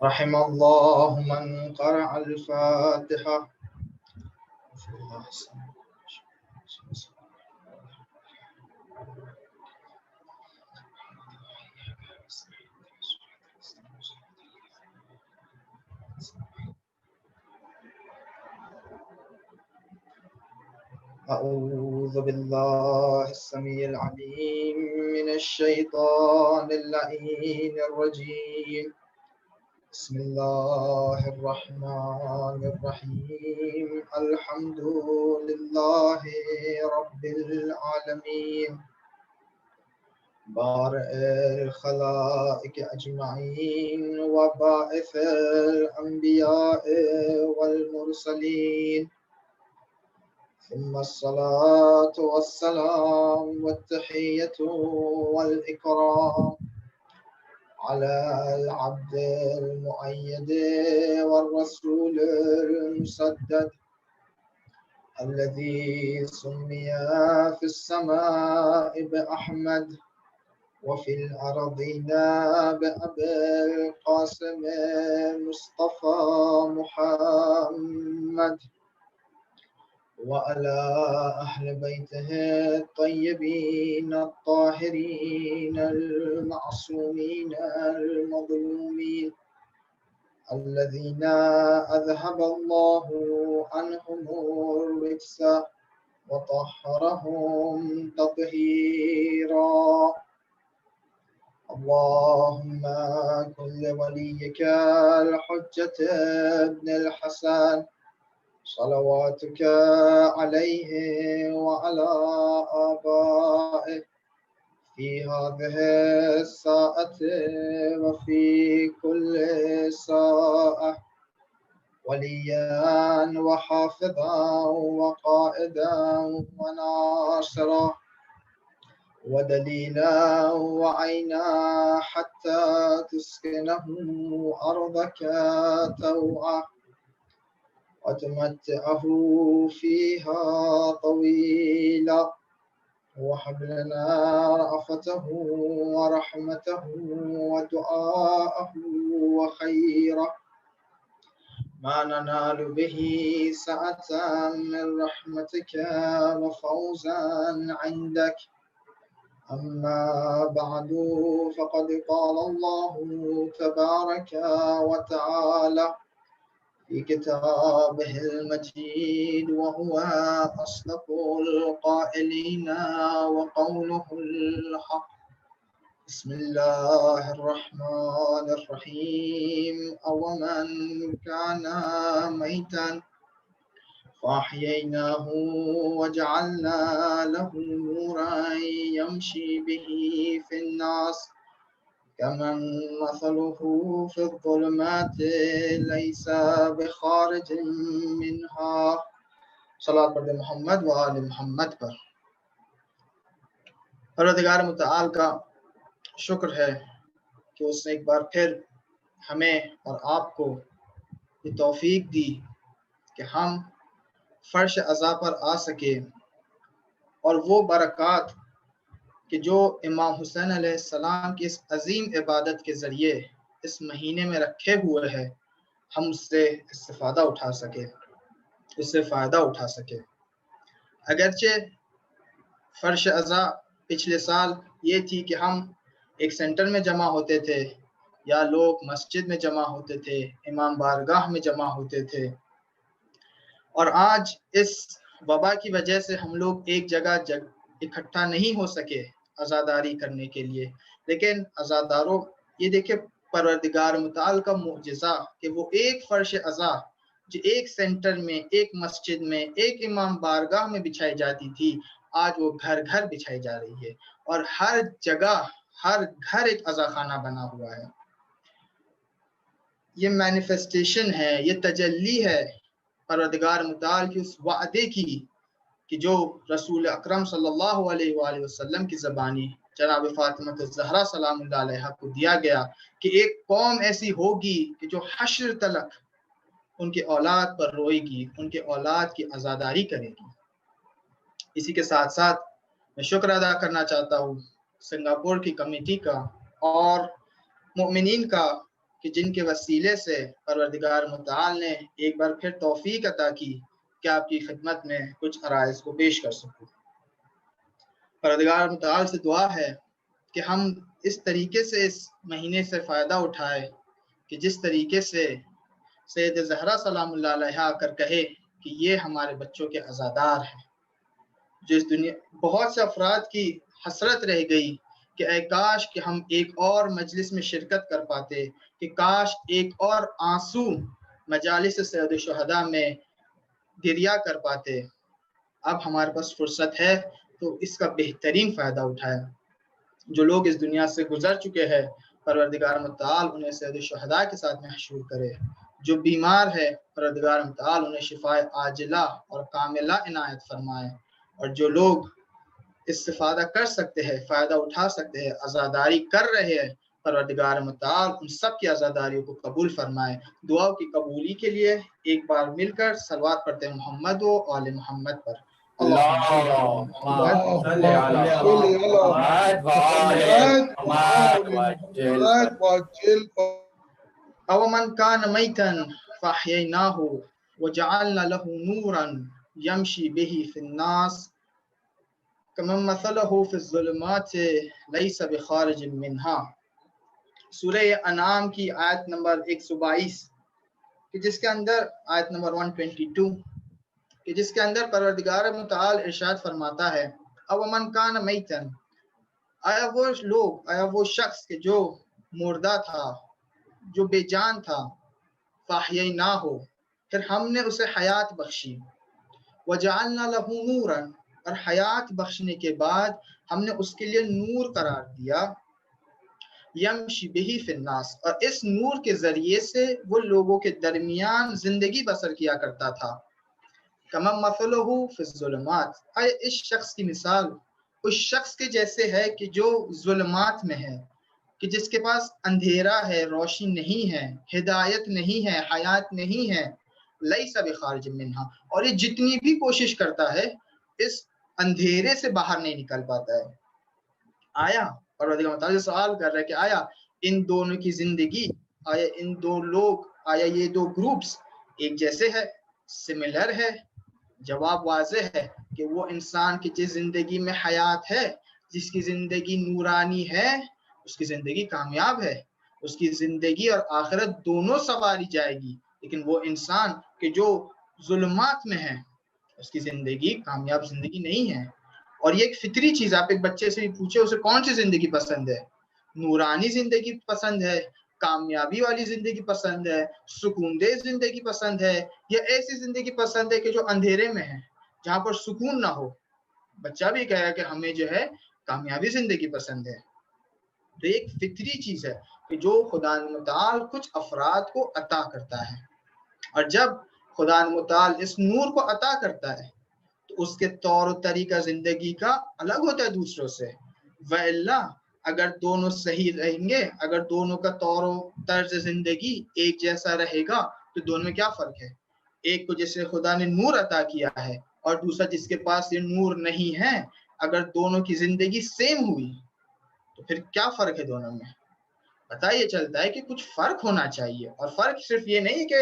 رحم الله من قرأ الفاتحة. أعوذ بالله السميع العليم من الشيطان اللعين الرجيم. بسم الله الرحمن الرحيم. الحمد لله رب العالمين بارئ الخلائق أجمعين وباعث الأنبياء والمرسلين، ثم الصلاة والسلام والتحية والإكرام على العبد المؤيد والرسول المسدد الذي سمي في السماء بأحمد وفي الأرضين بأبي القاسم مصطفى محمد، وعلى أهل بيته الطيبين الطاهرين المعصومين المظلومين الذين أذهب الله عنهم الرجس وطهرهم تطهيرا. اللهم كن لوليك الحجة ابن الحسن صلواتك عليه وعلى آبائه في هذه الساعة وفي كل ساعة وليا وحافظا وقائدا وناصرا ودليلا وعينا حتى تسكنه أرضك توعا وتمتعه فيها طويلا، وهب لنا رأفته ورحمته ودعاءه وخيره ما ننال به سعة من رحمتك وفوزا عندك. أما بعد، فقد قال الله تبارك وتعالى في كتابه المجيد وهو أصدق القائلين وقوله الحق. بسم الله الرحمن الرحيم. أومن كان ميتا فأحييناه وجعلنا له نورا يمشي به في الناس كمن مثله في الظلمات ليس بخارج منها. صلاۃ پڑھ محمد و آل محمد پر۔ پروردگار متعال کا شکر ہے کہ اس نے ایک بار پھر ہمیں اور آپ کو یہ توفیق دی کہ ہم فرش عزا پر آ سکے، اور وہ برکات کہ جو امام حسین علیہ السلام کی اس عظیم عبادت کے ذریعے اس مہینے میں رکھے ہوئے ہے، ہم اس سے استفادہ اٹھا سکے، اس سے فائدہ اٹھا سکے۔ اگرچہ فرش عزا پچھلے سال یہ تھی کہ ہم ایک سینٹر میں جمع ہوتے تھے یا لوگ مسجد میں جمع ہوتے تھے، امام بارگاہ میں جمع ہوتے تھے، اور آج اس وبا کی وجہ سے ہم لوگ ایک جگہ اکٹھا نہیں ہو سکے عزاداری کرنے کے لیے۔ لیکن عزاداروں، یہ دیکھیں پروردگار متعال کا معجزہ کہ وہ ایک فرش عزا جو ایک سینٹر میں، ایک مسجد میں، ایک امام بارگاہ میں بچھائی جاتی تھی، آج وہ گھر گھر بچھائی جا رہی ہے، اور ہر جگہ ہر گھر ایک عزا خانہ بنا ہوا ہے۔ یہ مینیفیسٹیشن ہے، یہ تجلی ہے پروردگار متعال کی اس وعدے کی کہ جو رسول اکرم صلی اللہ علیہ وآلہ وسلم کی زبانی جناب فاطمہ الزہرا سلام اللہ علیہا کو دیا گیا کہ ایک قوم ایسی ہوگی کہ جو حشر تلک ان کے اولاد پر روئے گی، ان کے اولاد کی عزاداری کرے گی۔ اسی کے ساتھ ساتھ میں شکر ادا کرنا چاہتا ہوں سنگاپور کی کمیٹی کا اور مؤمنین کا کہ جن کے وسیلے سے پروردگار متعال نے ایک بار پھر توفیق عطا کی کہ آپ کی خدمت میں کچھ عرائض کو پیش کر سکوں۔ پروردگار متعال سے دعا ہے کہ ہم اس طریقے سے اس مہینے سے فائدہ اٹھائے کہ جس طریقے سے سید زہرا سلام اللہ علیہا آ کر کہے کہ یہ ہمارے بچوں کے عزادار ہیں۔ جس دنیا بہت سے افراد کی حسرت رہ گئی کہ اے کاش کہ ہم ایک اور مجلس میں شرکت کر پاتے، کہ کاش ایک اور آنسو مجالس سید الشہداء میں گریا کر پاتے۔ اب ہمارے پاس فرصت ہے تو اس کا بہترین فائدہ اٹھائے۔ جو لوگ اس دنیا سے گزر چکے ہیں پروردگار متعال انہیں سید الشہداء کے ساتھ محشور کرے۔ جو بیمار ہے پروردگار متعال انہیں شفائے عاجلہ اور کاملہ عنایت فرمائے، اور جو لوگ استفادہ کر سکتے ہیں، فائدہ اٹھا سکتے ہیں، عزاداری کر رہے ہیں، پروردگار متعال ان سب کی عزاداریوں کو قبول فرمائے۔ دعاؤں کی قبولی کے لیے ایک بار مل کر صلوات پڑھتے ہیں محمد و آل محمد پر۔ اللہم صلی علی محمد او من کان میتا فاحییناہ وجعلنا له نورا یمشی به فی الناس کمن مثلہ فی الظلمات لیس بخارج منہا۔ سورہ انعام کی آیت نمبر 122 کہ جس کے اندر آیت نمبر 122 کہ جس کے اندر پروردگار متعال ارشاد فرماتا ہے او من کان میتن، آیا وہ لوگ، آیا وہ شخص کہ جو مردہ تھا، جو بے جان تھا، فاحییناہ ہو پھر ہم نے اسے حیات بخشی، وجعلنا لہ نورا اور حیات بخشنے کے بعد ہم نے اس کے لیے نور قرار دیا، یمشی بہ فی الناس اور اس نور کے ذریعے سے وہ لوگوں کے درمیان زندگی بسر کیا کرتا تھا، کمن مثلہ فی الظلمات آیا اس شخص کی مثال اس شخص کے جیسے ہے کہ جو ظلمات میں ہے، کہ جس کے پاس اندھیرا ہے، روشنی نہیں ہے، ہدایت نہیں ہے، حیات نہیں ہے، لیس بخارج منہا اور یہ جتنی بھی کوشش کرتا ہے اس اندھیرے سے باہر نہیں نکل پاتا ہے۔ آیا پروردگار متعال سوال کر رہا ہے کہ آیا ان دونوں کی زندگی، آیا ان دو لوگ، آیا یہ دو گروپس ایک جیسے ہے، سملر ہے؟ جواب واضح ہے کہ وہ انسان کی جس زندگی میں حیات ہے، جس کی زندگی نورانی ہے، اس کی زندگی کامیاب ہے، اس کی زندگی اور آخرت دونوں سنواری جائے گی، لیکن وہ انسان کہ جو ظلمات میں ہے اس کی زندگی کامیاب زندگی نہیں ہے۔ اور یہ ایک فطری چیز، آپ ایک بچے سے پوچھے اسے کون سی زندگی پسند ہے، نورانی زندگی پسند ہے، کامیابی والی زندگی پسند ہے، سکون دہ زندگی پسند ہے، یا ایسی زندگی پسند ہے کہ جو اندھیرے میں ہے، جہاں پر سکون نہ ہو؟ بچہ بھی کہے گا کہ ہمیں جو ہے کامیابی زندگی پسند ہے۔ تو ایک فطری چیز ہے کہ جو خدا متعال کچھ افراد کو عطا کرتا ہے، اور جب خدا متعال اس نور کو عطا کرتا ہے تو اس کے طور و طریقہ زندگی کا الگ ہوتا ہے دوسروں سے، وَإِلَّا اگر دونوں صحیح رہیں گے، اگر دونوں کا طور و طرز زندگی ایک جیسا رہے گا تو دونوں میں کیا فرق ہے؟ ایک کو جیسے خدا نے نور عطا کیا ہے اور دوسرا جس کے پاس یہ نور نہیں ہے، اگر دونوں کی زندگی سیم ہوئی تو پھر کیا فرق ہے دونوں میں؟ پتہ یہ چلتا ہے کہ کچھ فرق ہونا چاہیے، اور فرق صرف یہ نہیں کہ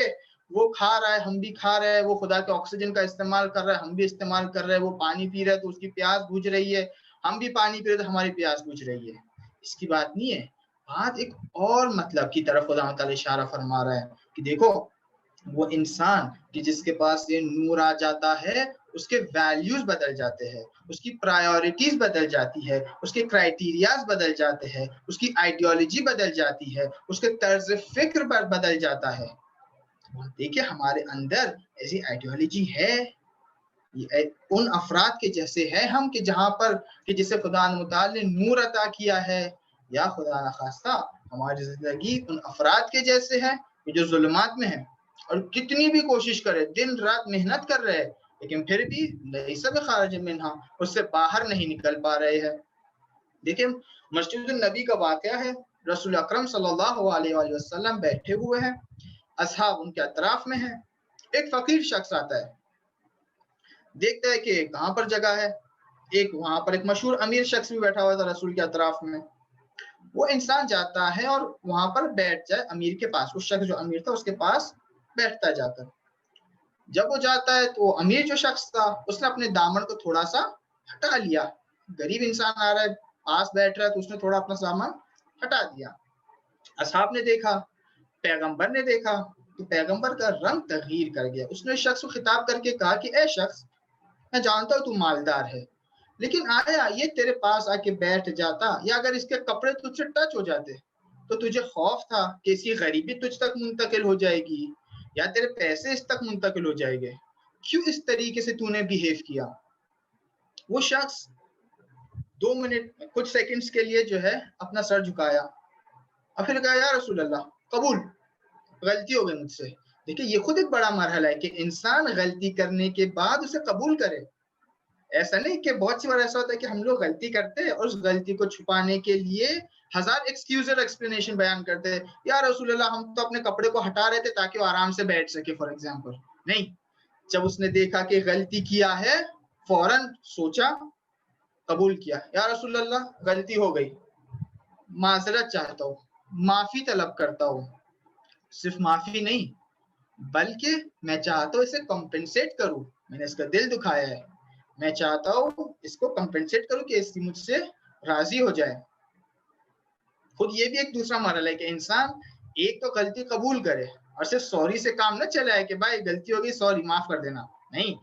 وہ کھا رہا ہے ہم بھی کھا رہے ہیں، وہ خدا کے آکسیجن کا استعمال کر رہا ہے ہم بھی استعمال کر رہے ہیں، وہ پانی پی رہا ہے تو اس کی پیاس بجھ رہی ہے، ہم بھی پانی پی رہے تو ہماری پیاس بجھ رہی ہے۔ اس کی بات نہیں ہے، بات ایک اور مطلب کی طرف خدا تعالی اشارہ فرما رہا ہے کہ دیکھو وہ انسان کہ جس کے پاس یہ نور آ جاتا ہے اس کے ویلیوز بدل جاتے ہیں، اس کی پرائیورٹیز بدل جاتی ہے، اس کے کرائیٹیریاز بدل جاتے ہیں، اس کی آئیڈیالوجی بدل جاتی ہے، اس کے طرز فکر پر بدل جاتا ہے۔ دیکھیں ہمارے اندر ایسی آئیڈیالوجی ہے، ان افراد کے جیسے ہے ہم کہ جہاں پر کہ جسے خدا متعال نے نور عطا کیا ہے، یا خدا نخواستہ ہماری زندگی ان افراد کے جیسے ہے جو ظلمات میں ہیں اور کتنی بھی کوشش کرے، دن رات محنت کر رہے لیکن پھر بھی لیس بخارج منہا اس سے باہر نہیں نکل پا رہے ہیں۔ دیکھیں مسجد النبی کا واقعہ ہے، رسول اکرم صلی اللہ علیہ وآلہ وسلم بیٹھے ہوئے ہیں، اصحاب ان کے اطراف میں ہیں، ایک فقیر شخص آتا ہے، دیکھتا ہے کہ کہاں پر جگہ ہے، ایک وہاں پر ایک مشہور امیر شخص بھی بیٹھا ہوا تھا رسول کے اطراف میں، وہ انسان جاتا ہے اور وہاں پر بیٹھ جائے امیر کے پاس، اس شخص جو امیر تھا اس کے پاس بیٹھتا جا کر. جب وہ جاتا ہے تو امیر جو شخص تھا اس نے اپنے دامن کو تھوڑا سا ہٹا لیا. غریب انسان آ رہا ہے پاس بیٹھ رہا ہے تو اس نے تھوڑا اپنا سامان ہٹا دیا. اصحاب نے دیکھا، پیغمبر نے دیکھا تو پیغمبر کا رنگ تغیر کر گیا. اس نے شخص کو خطاب کر کے کہا کہ اے شخص، میں جانتا ہوں تو مالدار ہے، لیکن آیا یہ تیرے پاس آ کے بیٹھ جاتا یا اگر اس کے کپڑے تجھ سے ٹچ ہو جاتے تو تجھے خوف تھا کہ اس کی غریبی تجھ تک منتقل ہو جائے گی یا تیرے پیسے اس تک منتقل ہو جائیں گے؟ کیوں اس طریقے سے تو نے بیہیو کیا؟ وہ شخص 2 منٹ کچھ سیکنڈز کے لیے جو ہے اپنا سر جھکایا اور پھر کہا یا رسول اللہ قبول، غلطی ہو گئی مجھ سے. دیکھیں یہ خود ایک بڑا مرحلہ ہے کہ انسان غلطی کرنے کے بعد اسے قبول کرے. ایسا نہیں کہ بہت سی بار ایسا ہوتا ہے کہ ہم لوگ غلطی کرتے ہیں اور اس غلطی کو چھپانے کے لیے ہزار ایکسکیوز اور ایکسپلینیشن بیان کرتے ہیں. یا رسول اللہ ہم تو اپنے کپڑے کو ہٹا رہے تھے تاکہ وہ آرام سے بیٹھ سکے فار ایگزامپل. نہیں، جب اس نے دیکھا کہ غلطی کیا ہے فوراً سوچا، قبول کیا. یا رسول اللہ غلطی ہو گئی، معذرت چاہتا ہوں، معافی طلب کرتا ہوں. صرف معافی نہیں بلکہ میں چاہتا ہوں اسے کمپنسیٹ کروں، میں نے اس کا دل دکھایا ہے، میں چاہتا ہوں اس کو کمپنسیٹ کروں کہ اس کی مجھ سے راضی ہو جائے. خود یہ بھی ایک دوسرا مرحلہ ہے کہ انسان ایک تو غلطی قبول کرے اور صرف سوری سے کام نہ چلائے کہ بھائی غلطی ہو گئی سوری معاف کر دینا، نہیں،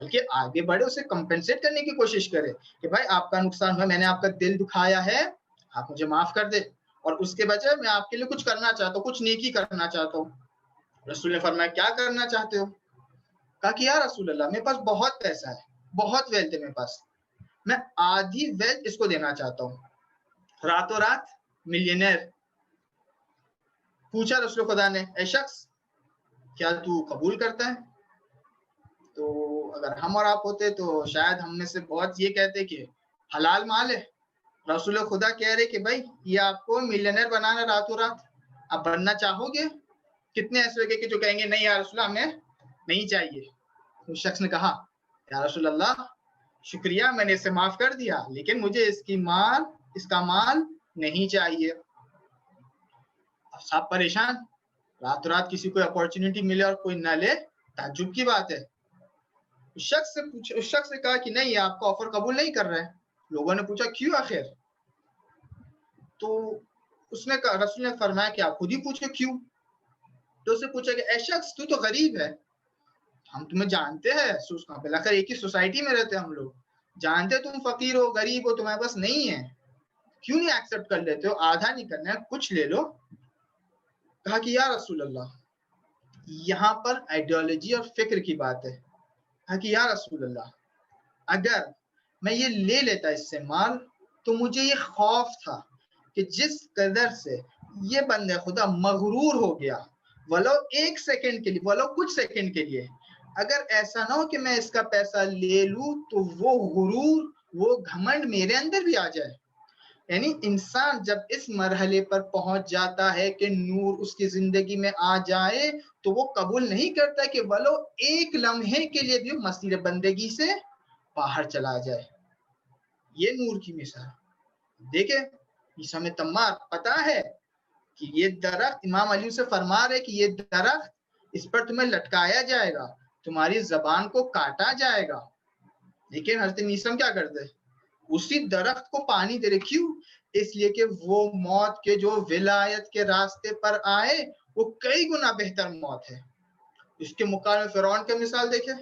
بلکہ آگے بڑھے اسے کمپنسیٹ کرنے کی کوشش کرے کہ بھائی آپ کا نقصان ہوا، میں نے آپ کا دل دکھایا ہے، آپ مجھے معاف کر دے اور اس کے بجائے میں آپ کے لیے کچھ کرنا چاہتا ہوں، کچھ نیکی کرنا چاہتا ہوں. رسول نے فرمایا کیا کرنا چاہتے ہو؟ کہا کہ یا رسول اللہ میرے پاس بہت پیسہ ہے، بہت ویلتھ ہے میرے پاس، میں آدھی ویلتھ اس کو دینا چاہتا ہوں. راتوں رات ملینئر. پوچھا رسول خدا نے اے شخص کیا تو قبول کرتا ہے؟ تو اگر ہم اور آپ ہوتے تو شاید ہم میں سے بہت یہ کہتے کہ حلال مال ہے. رسول خدا کہہ رہے کہ بھائی یہ آپ کو ملینئر بنانا راتوں رات، آپ بننا چاہو گے؟ کتنے ایسے ہوگے کہ جو کہیں گے نہیں یا رسول اللہ ہمیں نہیں چاہیے. اس شخص نے کہا یا رسول اللہ شکریہ میں نے اسے معاف کر دیا لیکن مجھے اس کا مال نہیں چاہیے. صاحب پریشان، رات رات کسی کو اپورچونٹی ملے اور کوئی نہ لے، تعجب کی بات ہے. اس شخص نے کہا کہ نہیں آپ کا آفر قبول نہیں کر رہا ہے. لوگوں نے پوچھا کیوں آخر؟ تو اس نے کہا، رسول نے فرمایا کہ آپ خود ہی پوچھے کیوں. تو اسے پوچھا کہ اے شخص تو غریب ہے، ہم تمہیں جانتے ہیں، بلاخر ایک ہی سوسائٹی میں رہتے ہم لوگ، جانتے تم فقیر ہو غریب ہو تمہارے پاس نہیں ہے، کیوں نہیں ایکسپٹ کر لیتے ہو؟ آدھا نہیں کرنا ہے کچھ لے لو. کہا کہ یا رسول اللہ یہاں پر آئیڈیالوجی اور فکر کی بات ہے. کہا کہ یا رسول اللہ اگر میں یہ لے لیتا اس سے مال تو مجھے یہ خوف تھا کہ جس قدر سے یہ بندہ خدا مغرور ہو گیا ولو ایک سیکنڈ کے لیے، ولو کچھ سیکنڈ کے لیے، اگر ایسا نہ ہو کہ میں اس کا پیسہ لے لوں تو وہ غرور، وہ گھمنڈ میرے اندر بھی آ جائے. یعنی انسان جب اس مرحلے پر پہنچ جاتا ہے کہ نور اس کی زندگی میں آ جائے تو وہ قبول نہیں کرتا کہ ولو ایک لمحے کے لیے بھی مسیر بندگی سے باہر چلا جائے. یہ نور کی مثال. دیکھیں عیسیٰ میں تمار پتا ہے کہ یہ درخت، امام علی سے فرما رہے کہ یہ درخت اس پر تمہیں لٹکایا جائے گا، تمہاری زبان کو کاٹا جائے گا، لیکن حضرت عیسیٰ کیا کرتے؟ اسی درخت کو پانی دے رہے. کیوں؟ اس لیے کہ وہ موت کے جو ولایت کے راستے پر آئے وہ کئی گنا بہتر موت ہے. اس کے مقابلے میں فرعون کا مثال دیکھیں،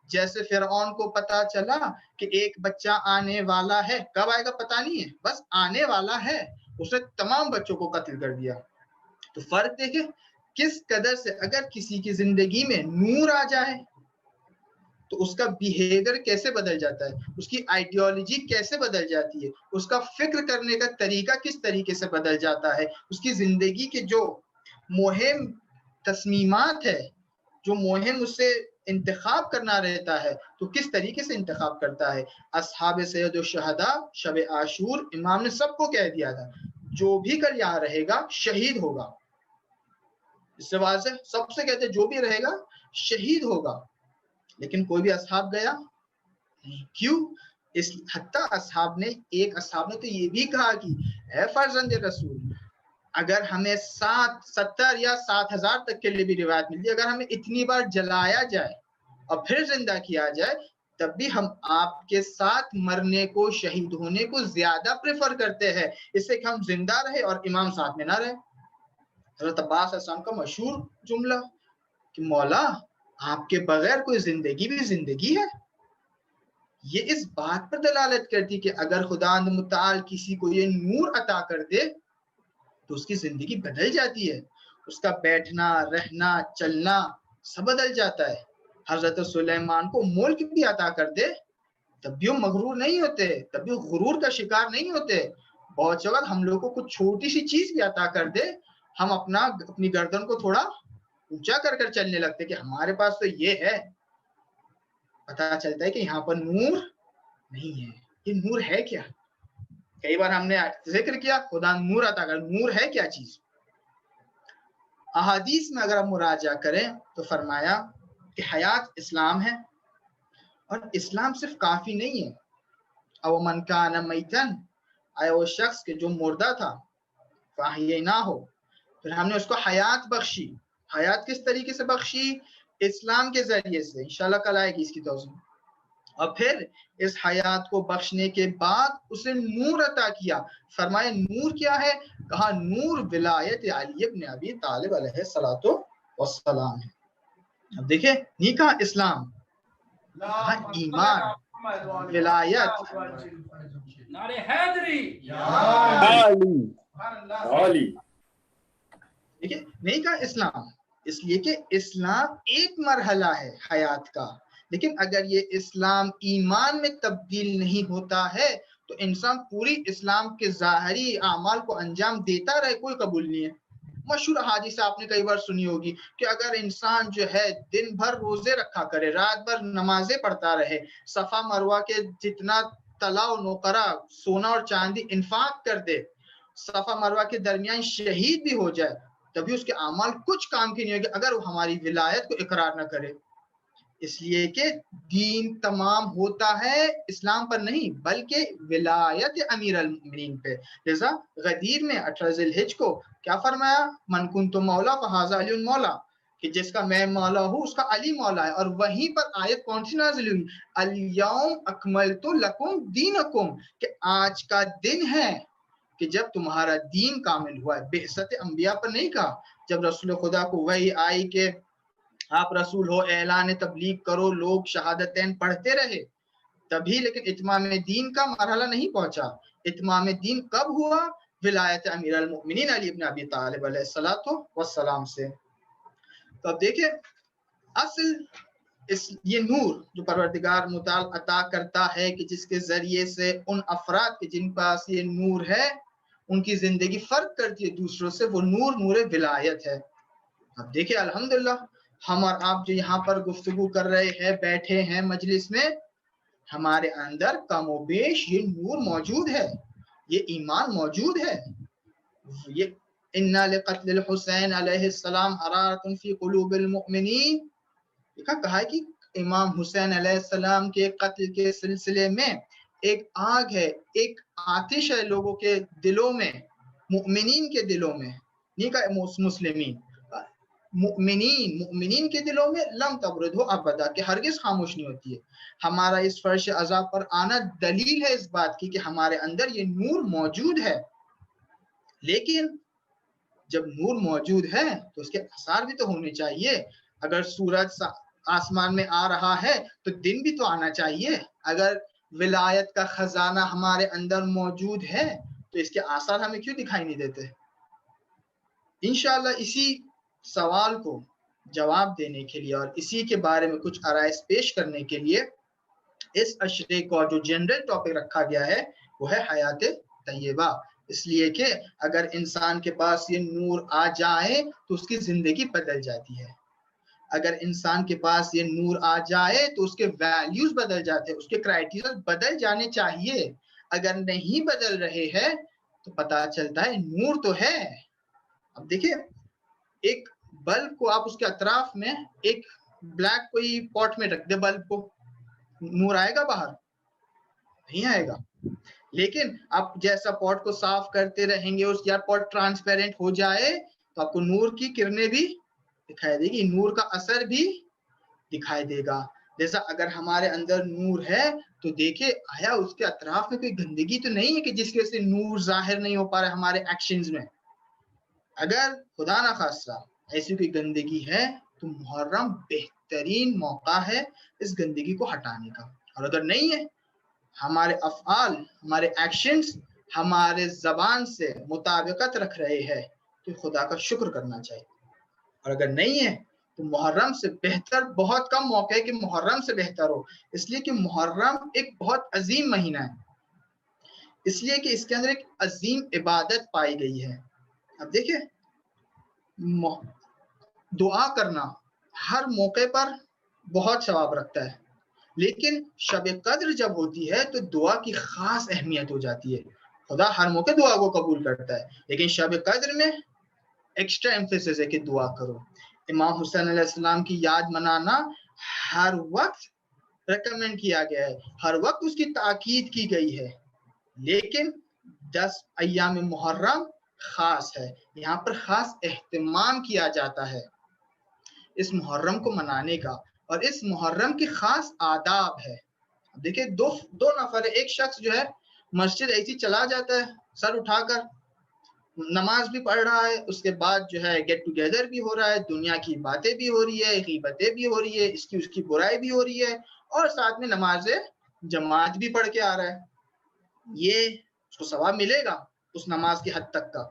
جیسے فرعون کو پتا چلا کہ ایک بچہ آنے والا ہے، کب آئے گا پتا نہیں ہے، بس آنے والا ہے، اس نے تمام بچوں کو قتل کر دیا. تو فرق دیکھیں کس قدر سے اگر کسی کی زندگی میں نور آ جائے تو اس کا بیہیویئر کیسے بدل جاتا ہے، اس کی آئیڈیالوجی کیسے بدل جاتی ہے، اس کا فکر کرنے کا طریقہ کس طریقے سے بدل جاتا ہے، اس کی زندگی کے جو مہم تصمیمات ہے، جو مہم اس سے انتخاب کرنا رہتا ہے تو کس طریقے سے انتخاب کرتا ہے. اصحاب سید الشہداء شب عاشور امام نے سب کو کہہ دیا تھا جو بھی کل یہاں رہے گا شہید ہوگا. اس سے واضح سب سے کہتے جو بھی رہے گا شہید ہوگا، لیکن کوئی بھی اصحاب گیا؟ کیوں؟ اس حتیٰ ایک اصحاب نے تو یہ بھی کہا کہ اے فرزند رسول، اگر ہمیں 70 یا 7000 تک کے لیے بھی روایت ملتی، اگر ہمیں اتنی بار جلایا جائے اور پھر زندہ کیا جائے تب بھی ہم آپ کے ساتھ مرنے کو، شہید ہونے کو زیادہ پریفر کرتے ہیں اس سے کہ ہم زندہ رہے اور امام ساتھ میں نہ رہے۔ حضرت عباس علیہ السلام کا مشہور جملہ کہ مولا آپ کے بغیر کوئی زندگی بھی زندگی ہے۔ یہ اس بات پر دلالت کرتی کہ اگر خدا متعال کسی کو یہ نور عطا کر دے تو اس کی زندگی بدل جاتی ہے، اس کا بیٹھنا، رہنا، چلنا سب بدل جاتا ہے۔ حضرت سلیمان کو ملک بھی عطا کر دے تب بھی وہ مغرور نہیں ہوتے، تب بھی غرور کا شکار نہیں ہوتے۔ بہت سے وقت ہم لوگ کو کچھ چھوٹی سی چیز بھی عطا کر دے، ہم اپنی گردن کو تھوڑا اونچا کر کر چلنے لگتے کہ ہمارے پاس تو یہ ہے۔ پتا چلتا ہے کہ یہاں پر نور نہیں ہے۔ یہ نور ہے کیا؟ کئی بار ہم نے ذکر کیا خدا نور عطا کر، نور ہے کیا چیز؟ احادیث میں اگر ہم مراجعہ کریں تو فرمایا کہ حیات اسلام ہے، اور اسلام صرف کافی نہیں ہے۔ او من کان میتن، آیا وہ شخص کہ جو مردہ تھا، فاحییناہ ہو، پھر ہم نے اس کو حیات بخشی۔ حیات کس طریقے سے بخشی؟ اسلام کے ذریعے سے، انشاءاللہ کل آئے گی اس کی توضیح۔ اور پھر اس حیات کو بخشنے کے بعد اسے نور عطا کیا۔ فرمائے نور کیا ہے؟ کہا نور ولایت علی ابن ابی طالب علیہ السلام ہے۔ اب دیکھیں نہیں کہا اسلام، کہا ایمان، ولایت، نعرہ حیدری، دیکھیں نہیں کہا اسلام، اس لیے کہ اسلام ایک مرحلہ ہے حیات کا، لیکن اگر یہ اسلام ایمان میں تبدیل نہیں ہوتا ہے تو انسان پوری اسلام کے ظاہری اعمال کو انجام دیتا رہے، کوئی قبول نہیں ہے۔ مشہور حدیث آپ نے کئی بار سنی ہوگی کہ اگر انسان جو ہے دن بھر روزے رکھا کرے، رات بھر نمازیں پڑھتا رہے، صفا مروہ کے جتنا طلا و نقرہ سونا اور چاندی انفاق کر دے، صفا مروہ کے درمیان شہید بھی ہو جائے، تبھی اس کے اعمال کچھ کام کی نہیں ہوگی اگر وہ ہماری ولایت کو اقرار نہ کرے۔ اس لیے کہ دین تمام ہوتا ہے اسلام پر نہیں بلکہ ولایت امیر المؤمنین پہ۔ لذا غدیر میں 18 ذی الحجہ کو کیا فرمایا؟ من کنت مولا فہذا علی مولا، کہ جس کا میں مولا ہوں اس کا علی مولا ہے۔ اور وہیں پر آیت کون سی نازل ہوئی؟ الیوم اکملت لکم دینکم، کہ آج کا دن ہے کہ جب تمہارا دین کامل ہوا ہے۔ بعثت انبیاء پر نہیں کہا، جب رسول خدا کو وحی آئی کہ آپ رسول ہو، اعلان تبلیغ کرو، لوگ شہادتین پڑھتے رہے تبھی، لیکن اتمام دین کا مرحلہ نہیں پہنچا۔ اتمام دین کب ہوا؟ ولایت امیر المؤمنین علی ابن ابی طالب علیہ السلام سے۔ تو اب دیکھیں اصل یہ نور جو پروردگار متعال عطا کرتا ہے کہ جس کے ذریعے سے ان افراد کے جن پاس یہ نور ہے ان کی زندگی فرق کرتی ہے دوسروں سے، وہ نور نور ولایت ہے۔ اب دیکھیں الحمدللہ ہم اور آپ جو یہاں پر گفتگو کر رہے ہیں، بیٹھے ہیں مجلس میں، ہمارے اندر کم و بیش یہ نور موجود ہے، یہ ایمان موجود ہے۔ یہ اِنَّا لِقَتْلِ الْحُسَيْنِ علیہ السلام حرارۃ فی قلوب المؤمنین، کہا ہے کہ امام حسین علیہ السلام کے قتل کے سلسلے میں ایک آگ ہے، ایک آتش ہے لوگوں کے دلوں میں، مؤمنین کے دلوں میں، نہیں کہا مسلمین، مؤمنین کے دلوں میں، لم تبرد ہو ابدا، کہ ہرگز خاموش نہیں ہوتی ہے۔ ہمارا اس فرش عذاب پر آنا دلیل ہے اس بات کی کہ ہمارے اندر یہ نور موجود ہے۔ لیکن جب نور موجود ہے تو اس کے اثار بھی تو ہونے چاہیے۔ اگر سورج آسمان میں آ رہا ہے تو دن بھی تو آنا چاہیے۔ اگر ولایت کا خزانہ ہمارے اندر موجود ہے تو اس کے آثار ہمیں کیوں دکھائی نہیں دیتے؟ انشاءاللہ اسی سوال کو جواب دینے کے لیے اور اسی کے بارے میں کچھ آرائز پیش کرنے کے لیے اس اشرے کو جو جنرل ٹاپک رکھا گیا ہے وہ ہے حیات طیبہ۔ اس لیے کہ اگر انسان کے پاس یہ نور آ جائے تو اس کی زندگی بدل جاتی ہے۔ اگر انسان کے پاس یہ نور آ جائے تو اس کے ویلیوز بدل جاتے ہیں، اس کے کرائٹیریا بدل جانے چاہیے۔ اگر نہیں بدل رہے ہیں تو پتہ چلتا ہے نور تو ہے۔ اب دیکھیں ایک بلب کو آپ اس کے اطراف میں ایک بلیک کوئی پاٹ میں رکھ دے، بلب کو، نور آئے گا باہر؟ نہیں آئے گا. لیکن آپ جیسا پاٹ کو صاف کرتے رہیں گے، اس یا پاٹ ٹرانسپیرنٹ ہو جائے تو آپ کو نور کی کرنیں بھی دکھائی دے گی، نور کا اثر بھی دکھائی دے گا. جیسا اگر ہمارے اندر نور ہے تو دیکھیں آیا اس کے اطراف میں کوئی گندگی تو نہیں ہے کہ جس کی وجہ سے نور ظاہر نہیں ہو پا رہا ہے ہمارے ایکشنز میں. اگر خدا نہ خواستہ ایسی کوئی گندگی ہے تو محرم بہترین موقع ہے اس گندگی کو ہٹانے کا. اور اگر نہیں ہے، ہمارے افعال، ہمارے ایکشنز ہمارے زبان سے مطابقت رکھ رہے ہیں تو خدا کا شکر کرنا چاہیے. اور اگر نہیں ہے تو محرم سے بہتر بہت کم موقع ہے کہ محرم سے بہتر ہو، اس لیے کہ محرم ایک بہت عظیم مہینہ ہے، اس لیے کہ اس کے اندر ایک عظیم عبادت پائی گئی ہے. اب دیکھیں دعا کرنا ہر موقع پر بہت ثواب رکھتا ہے، لیکن شب قدر جب ہوتی ہے تو دعا کی خاص اہمیت ہو جاتی ہے. خدا ہر موقع دعا کو قبول کرتا ہے، لیکن شب قدر میں ایکسٹرا ایمفیسس ہے کہ دعا کرو. امام حسین علیہ السلام کی یاد منانا ہر وقت ریکمینڈ کیا گیا ہے، ہر وقت اس کی تاکید کی گئی ہے، لیکن 10 ایام محرم خاص ہے، یہاں پر خاص اہتمام کیا جاتا ہے اس محرم کو منانے کا، اور اس محرم کی خاص آداب ہے. دیکھیں دو نفر ہے، ایک شخص جو ہے مسجد ایسی چلا جاتا ہے سر اٹھا کر، نماز بھی پڑھ رہا ہے، اس کے بعد جو ہے گیٹ ٹوگیدر بھی ہو رہا ہے، دنیا کی باتیں بھی ہو رہی ہے، غیبتیں بھی ہو رہی ہے، اس کی برائی بھی ہو رہی ہے، اور ساتھ میں نماز جماعت بھی پڑھ کے آ رہا ہے. یہ اس کو ثواب ملے گا اس نماز کی حد تک کا.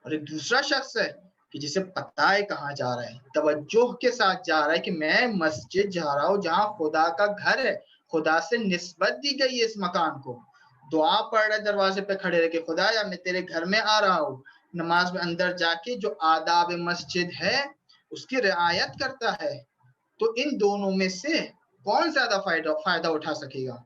اور ایک دوسرا شخص ہے کہ جسے پتہ ہے کہاں جا رہا ہے، توجہ کے ساتھ جا رہا ہے کہ میں مسجد جا رہا ہوں جہاں خدا کا گھر ہے، خدا سے نسبت دی گئی ہے اس مکان کو. دعا پڑھ رہے دروازے پہ کھڑے رہ کے خدا یا میں تیرے گھر میں آ رہا ہوں، نماز میں اندر جا کے جو آداب مسجد ہے اس کی رعایت کرتا ہے. تو ان دونوں میں سے کون زیادہ فائدہ اٹھا سکے گا؟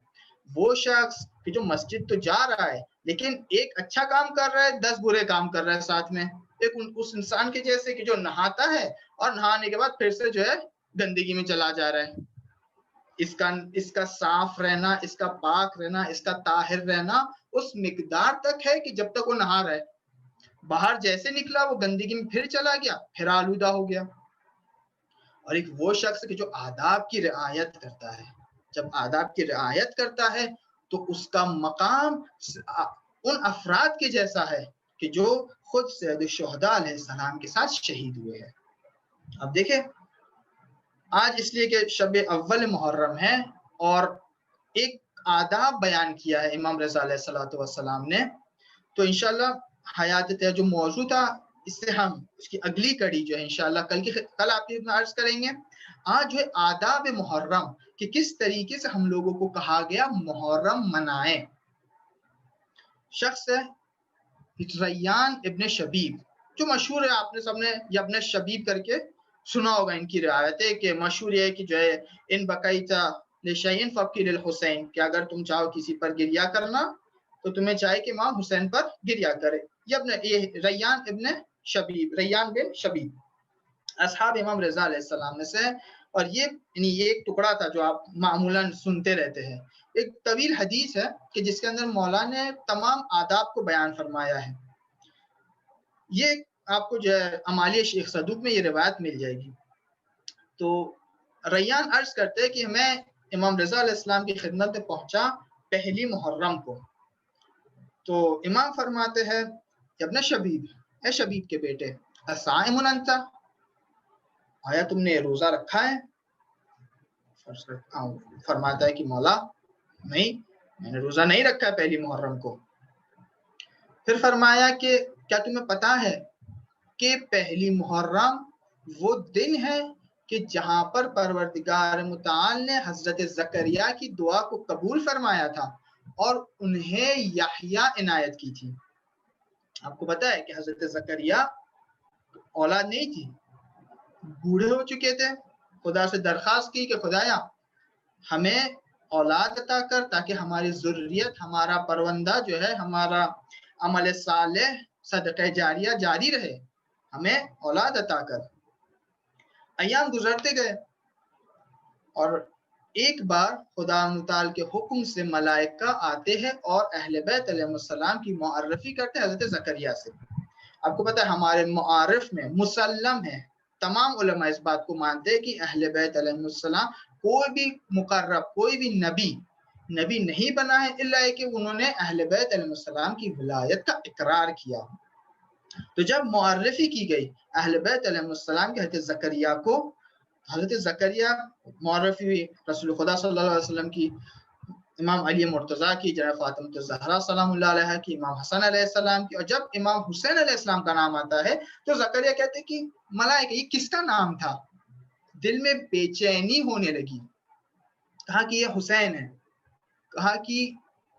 وہ شخص کہ جو مسجد تو جا رہا ہے لیکن ایک اچھا کام کر رہا ہے 10 برے کام کر رہا ہے ساتھ میں. ایک اس انسان کے جیسے کہ جو نہاتا ہے اور نہانے کے بعد پھر سے جو ہے گندگی میں چلا جا رہا ہے. اس کا صاف رہنا، اس کا پاک رہنا، اس کا طاہر رہنا اس مقدار تک ہے کہ جب تک وہ نہا رہا ہے. باہر جیسے نکلا وہ گندگی میں پھر چلا گیا، پھر آلودہ ہو گیا. اور ایک وہ شخص کہ جو آداب کی رعایت کرتا ہے، جب آداب کی رعایت کرتا ہے تو اس کا مقام ان افراد کے جیسا ہے کہ جو خود سید الشہداء علیہ السلام کے ساتھ شہید ہوئے ہیں. اب دیکھیں آج اس لیے کہ شب اول محرم ہے اور ایک آداب بیان کیا ہے امام رضا علیہ السلام نے، تو انشاءاللہ حیات جو موضوع تھا اس سے ہم اس کی اگلی کڑی جو ہے انشاءاللہ کل آپ کی عرض کریں گے. آج جو ہے آداب محرم کہ کس طریقے سے ہم لوگوں کو کہا گیا محرم منائیں. شخص ہے ریان ابن شبیب، جو مشہور ہے، آپ نے سب نے یہ ابن شبیب کر کے سنا ہوگا. ان کی روایت ہے کہ مشہور ہے کہ جو ہے ان بقیتا لشیء فقیر الحسین، کہ اگر تم چاہو کسی پر گریا کرنا تو تمہیں چاہے کہ امام حسین پر گریا کرے. یہ ریان ابن شبیب، ریان بن شبیب اصحاب امام رضا علیہ السلام میں سے. اور یہ ایک ٹکڑا تھا جو آپ معمولاً سنتے رہتے ہیں. ایک طویل حدیث ہے کہ جس کے اندر مولا نے تمام آداب کو بیان فرمایا ہے. یہ آپ کو جو ہے امالیہ شیخ صدوق میں یہ روایت مل جائے گی. تو ریان عرض کرتے ہیں کہ میں امام رضا علیہ السلام کی خدمت میں پہنچا پہلی محرم کو. تو امام فرماتے ہیں کہ ابن شبیب، اے شبیب کے بیٹے، الصائم انت، آیا تم نے روزہ رکھا ہے؟ فرماتا ہے کہ مولا نہیں، میں نے روزہ نہیں رکھا ہے پہلی محرم کو. پھر فرمایا کہ کیا تمہیں پتا ہے کہ پہلی محرم وہ دن ہے کہ جہاں پر پروردگار متعال نے حضرت زکریا کی دعا کو قبول فرمایا تھا اور انہیں یحییٰ عنایت کی تھی. آپ کو پتا ہے کہ حضرت زکریا اولاد نہیں تھی، بوڑھے ہو چکے تھے، خدا سے درخواست کی کہ خدایا ہمیں اولاد عطا کر تاکہ ہماری ذریت، ہمارا پروندہ جو ہے، ہمارا عمل صالح صدقہ جاریہ جاری رہے، ہمیں اولاد عطا کر. ایام گزرتے گئے اور ایک بار خدا متعال کے حکم سے ملائکہ آتے ہیں اور اہل بیت علیہ السلام کی معرفی کرتے ہیں حضرت زکریا سے. آپ کو پتہ ہے ہمارے معارف میں مسلم ہے، تمام علماء اس بات کو مانتے ہیں کہ اہل بیت علیہ السلام کوئی بھی مقرب، کوئی بھی نبی نہیں بنا ہے الا کہ انہوں نے اہل بیت علیہ السلام کی ولایت کا اقرار کیا. تو جب معرفی کی گئی اہل بیت علیہ السلام کے حضرت زکریا کو، حضرت زکریا معرفی ہوئی رسول خدا صلی اللہ علیہ وسلم کی، امام علی مرتضیٰ کی، جناب فاطمہ الزہرا سلام اللہ علیہ کی، امام حسن علیہ السلام کی، اور جب امام حسین علیہ السلام کا نام آتا ہے تو زکریا کہتے کہ ملائکہ یہ کس کا نام تھا؟ دل میں بے چینی ہونے لگی. کہا کہ یہ حسین ہے. کہا کہ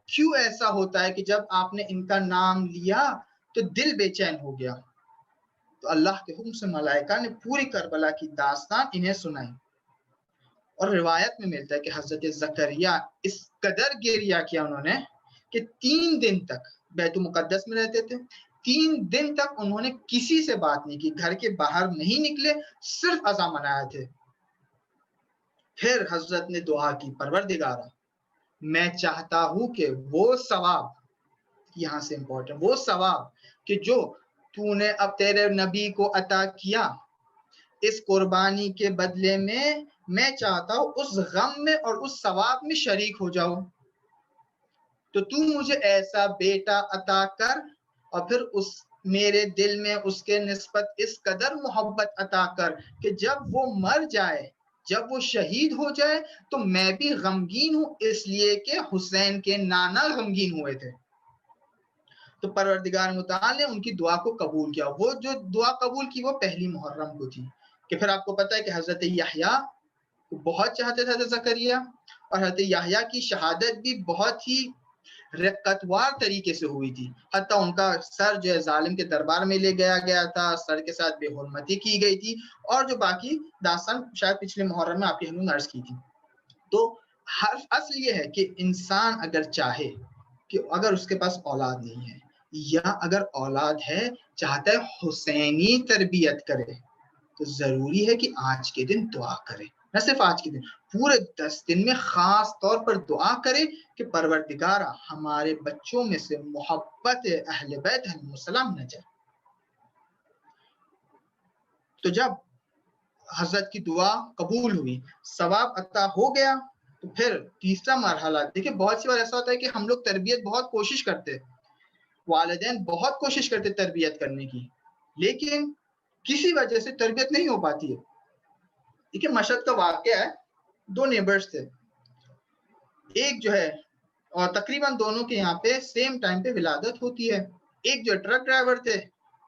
کیوں ایسا ہوتا ہے کہ جب آپ نے ان کا نام لیا تو دل بے چین ہو گیا. تو اللہ کے حکم سے ملائکہ نے پوری کربلا کی داستان انہیں سنائی. اور روایت میں ملتا ہے کہ حضرت زکریا اس قدر گریہ کیا انہوں نے کہ 3 دن تک بیت المقدس میں رہتے تھے. 3 دن تک انہوں نے کسی سے بات نہیں کی، گھر کے باہر نہیں نکلے، صرف عزا منائے تھے. پھر حضرت نے دعا کی، پروردگارا میں چاہتا ہوں کہ وہ ثواب، یہاں سے امپورٹنٹ، وہ ثواب کہ جو تو نے اب تیرے نبی کو عطا کیا، اس قربانی کے بدلے میں چاہتا ہوں اس غم میں اور اس ثواب میں شریک ہو جاؤں. تو تو مجھے ایسا بیٹا عطا کر اور پھر میرے دل میں اس کے نسبت اس قدر محبت عطا کر کہ جب وہ مر جائے، جب وہ شہید ہو جائے تو میں بھی غمگین ہوں، اس لیے کہ حسین کے نانا غمگین ہوئے تھے. تو پروردگار متعال نے ان کی دعا کو قبول کیا. وہ جو دعا قبول کی وہ پہلی محرم کو تھی. کہ پھر آپ کو پتہ ہے کہ حضرت یحییٰ بہت چاہتے تھے حضرت زکریا، اور حضرت یحییٰ کی شہادت بھی بہت ہی رقتوار طریقے سے ہوئی تھی. حتیٰ ان کا سر جو ہے ظالم کے دربار میں لے گیا تھا، سر کے ساتھ بے حرمتی کی گئی تھی، اور جو باقی داستان شاید پچھلے محرم میں آپ کی ہم نے عرض کی تھی. تو اصل یہ ہے کہ انسان اگر چاہے کہ اگر اس کے پاس اولاد نہیں ہے یا اگر اولاد ہے چاہتا ہے حسینی تربیت کرے، تو ضروری ہے کہ آج کے دن دعا کرے. نہ صرف آج کے دن، پورے 10 دن میں خاص طور پر دعا کرے کہ پروردگارا ہمارے بچوں میں سے محبت اہل بیت علیہ السلام نہ جائے. تو جب حضرت کی دعا قبول ہوئی، ثواب عطا ہو گیا، تو پھر تیسرا مرحلہ دیکھیں. بہت سی بار ایسا ہوتا ہے کہ ہم لوگ تربیت بہت کوشش کرتے، والدین بہت کوشش کرتے تربیت کرنے کی، لیکن کسی وجہ سے تربیت نہیں ہو پاتی ہے. دیکھیں مشہد کا واقعہ ہے، 2 نیبرز تھے، ایک جو ہے اور تقریباً دونوں کے یہاں پہ سیم ٹائم پہ ولادت ہوتی ہے. ایک جو ٹرک ڈرائیور تھے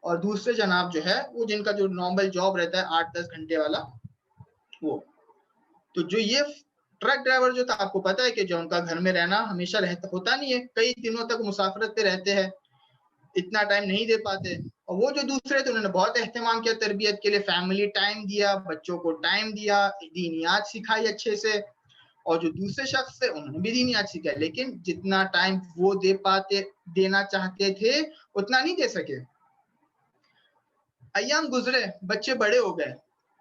اور دوسرے جناب جو ہے وہ جن کا جو نارمل جاب رہتا ہے 8-10 گھنٹے والا وہ. تو جو یہ ٹرک ڈرائیور جو تھا، آپ کو پتا ہے کہ جو ان کا گھر میں رہنا ہمیشہ ہوتا نہیں ہے، کئی دنوں تک مسافرت پہ رہتے ہیں، اتنا ٹائم نہیں دے پاتے. اور وہ جو دوسرے تھے انہوں نے بہت اہتمام کیا تربیت کے لیے، فیملی ٹائم دیا، بچوں کو ٹائم دیا، دینیات سکھائی اچھے سے. اور جو دوسرے شخص تھے انہوں نے بھی دینیات سکھائی، لیکن جتنا ٹائم وہ دینا چاہتے تھے اتنا نہیں دے سکے. ایام گزرے، بچے بڑے ہو گئے،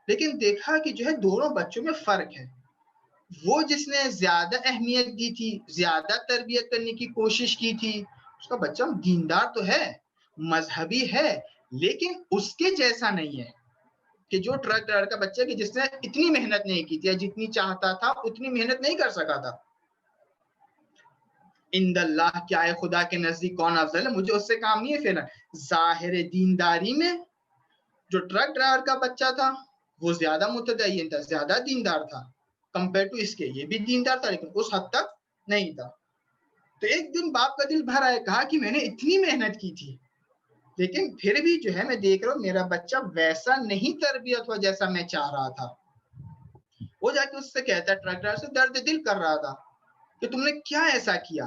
لیکن دیکھا کہ جو ہے دونوں بچوں میں فرق ہے. وہ جس نے زیادہ اہمیت دی تھی، زیادہ تربیت کرنے کی کوشش کی تھی، اس کا بچہ دیندار تو ہے، مذہبی ہے، لیکن اس کے جیسا نہیں ہے کہ جو ٹرک ڈرائیور کا بچہ کہ جس نے اتنی محنت نہیں کی تھی، جتنی چاہتا تھا اتنی محنت نہیں کر سکا تھا. عند اللہ، کیا ہے خدا کے نزدیک کون افضل ہے؟ مجھے اس سے کام نہیں ہے. فعلا ظاہر دینداری میں جو ٹرک ڈرائیور کا بچہ تھا وہ زیادہ متدین تھا، زیادہ دیندار تھا کمپیئر ٹو اس کے. یہ بھی دیندار تھا لیکن اس حد تک نہیں تھا. تو ایک دن باپ کا دل بھر آیا، کہا کہ میں نے اتنی محنت کی تھی لیکن پھر بھی جو ہے میں دیکھ رہا ہوں میرا بچہ ویسا نہیں تربیت ہوا جیسا میں چاہ رہا تھا. وہ جا کے اس سے کہتا ہے، ٹرک ڈرائیور سے درد دل کر رہا تھا کہ تم نے کیا ایسا کیا.